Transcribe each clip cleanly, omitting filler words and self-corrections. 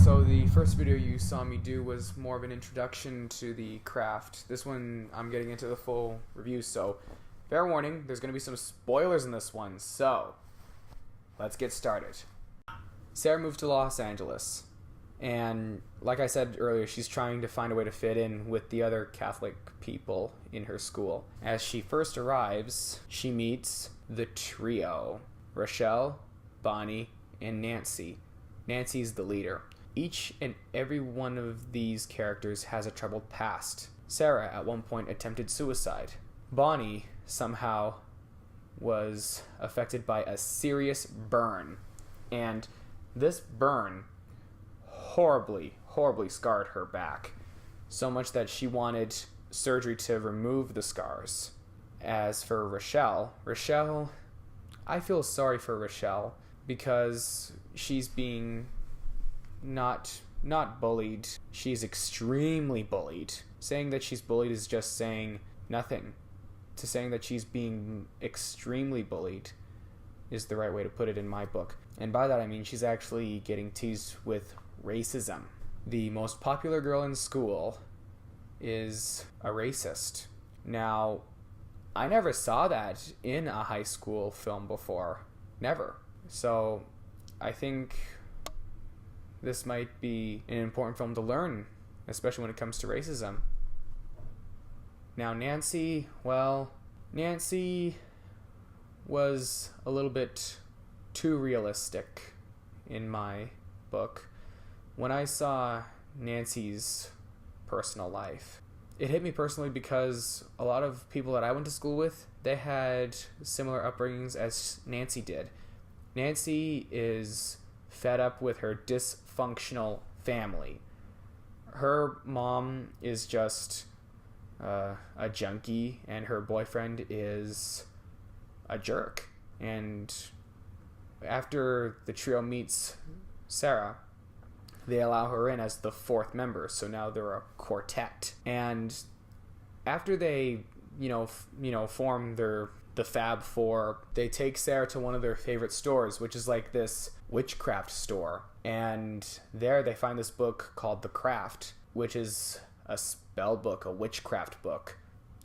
So the first video you saw me do was more of an introduction to the craft. This one, I'm getting into the full review, so fair warning, there's going to be some spoilers in this one, so let's get started. Sarah moved to Los Angeles, and like I said earlier, she's trying to find a way to fit in with the other Catholic people in her school. As she first arrives, she meets the trio, Rochelle, Bonnie, and Nancy. Nancy's the leader. Each and every one of these characters has a troubled past. Sarah at one point attempted suicide. Bonnie somehow was affected by a serious burn, and this burn horribly scarred her back, so much that she wanted surgery to remove the scars. As for Rochelle, I feel sorry for Rochelle because she's being not bullied. She's extremely bullied. Saying that she's bullied is just saying nothing. To saying that she's being extremely bullied is the right way to put it in my book. And by that I mean she's actually getting teased with racism. The most popular girl in school is a racist. Now, I never saw that in a high school film before. Never. So, I think this might be an important film to learn, especially when it comes to racism. Now, Nancy was a little bit too realistic in my book. When I saw Nancy's personal life, it hit me personally because a lot of people that I went to school with, they had similar upbringings as Nancy did. Nancy is fed up with her dysfunctional family. Her mom is just a junkie, and her boyfriend is a jerk. And after the trio meets Sarah, they allow her in as the fourth member, so now they're a quartet. And after they, form the Fab Four, they take Sarah to one of their favorite stores, which is like this witchcraft store. And there they find this book called The Craft, which is a spell book, a witchcraft book.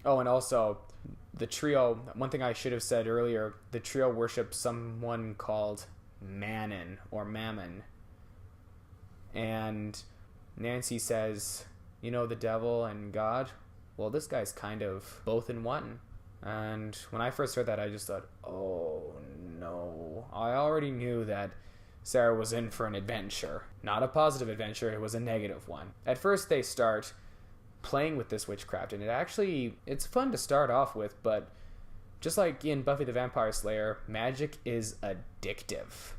Oh, and also, the trio, one thing I should have said earlier, the trio worships someone called Mammon, or Mammon. And Nancy says, the devil and God? Well, this guy's kind of both in one. And when I first heard that, I just thought, oh no. I already knew that Sarah was in for an adventure. Not a positive adventure, it was a negative one. At first they start playing with this witchcraft, and it's fun to start off with, but just like in Buffy the Vampire Slayer, magic is addictive.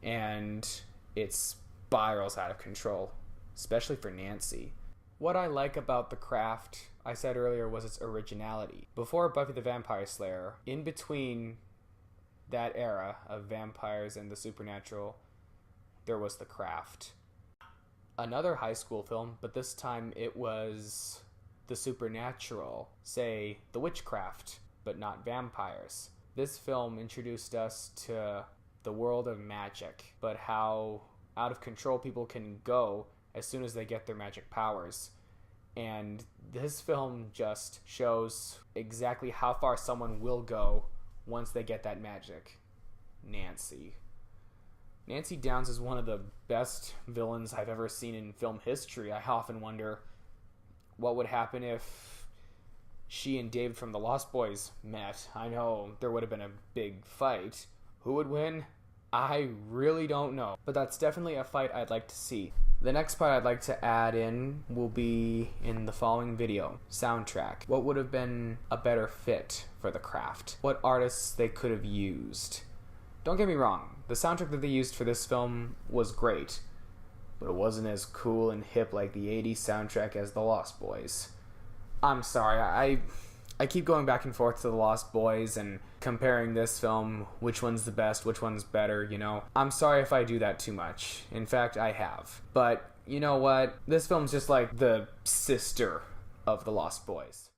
And it spirals out of control, especially for Nancy. What I like about The Craft, I said earlier, was its originality. Before Buffy the Vampire Slayer, in between that era of vampires and the supernatural, there was The Craft. Another high school film, but this time it was the supernatural, say the witchcraft, but not vampires. This film introduced us to the world of magic, but how out of control people can go as soon as they get their magic powers. And this film just shows exactly how far someone will go once they get that magic. Nancy Downs is one of the best villains I've ever seen in film history. I often wonder what would happen if she and David from the Lost Boys met. I know there would have been a big fight. Who would win? I really don't know. But that's definitely a fight I'd like to see. The next part I'd like to add in will be in the following video. Soundtrack. What would have been a better fit for The Craft? What artists they could have used? Don't get me wrong, the soundtrack that they used for this film was great, but it wasn't as cool and hip like the 80s soundtrack as The Lost Boys. I'm sorry, I keep going back and forth to The Lost Boys and comparing this film, which one's the best, which one's better, I'm sorry if I do that too much. In fact, I have. But you know what? This film's just like the sister of The Lost Boys.